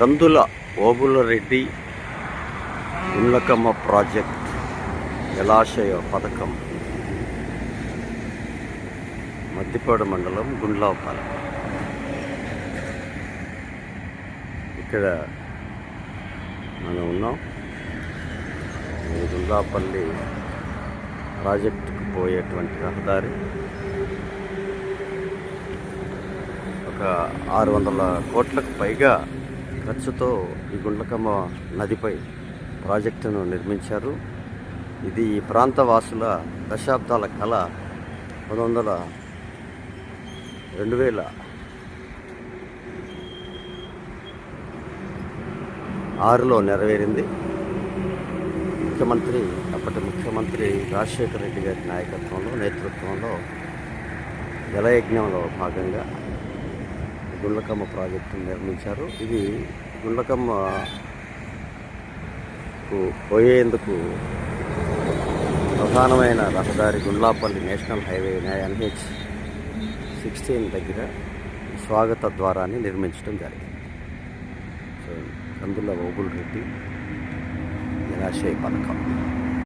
కందుల Obula Reddy Gundlakamma project జలాశయ పథకం మద్దిపాడు మండలం గుండ్లవపల్లి. ఇక్కడ మనం ఉన్నాం. ఇది గుండ్లవపల్లి ప్రాజెక్టుకు పోయేటువంటి రహదారి. ఒక 600 కోట్లకు పైగా ఖర్చుతో ఈ గుండ్లకమ్మ నదిపై ప్రాజెక్టును నిర్మించారు. ఇది ఈ ప్రాంత వాసుల దశాబ్దాల కళ 2006లో నెరవేరింది. అప్పటి ముఖ్యమంత్రి రాజశేఖర రెడ్డి గారి నేతృత్వంలో జలయజ్ఞంలో భాగంగా గుండ్లకమ్మ ప్రాజెక్టును నిర్మించారు. ఇది గుండ్లకమ్మకు పోయేందుకు ప్రధానమైన రహదారి గుండ్లపల్లి నేషనల్ హైవే NH-16 దగ్గర స్వాగత ద్వారాన్ని నిర్మించడం జరిగింది. కందుల ఓబులరెడ్డి జలాశయ పథకం.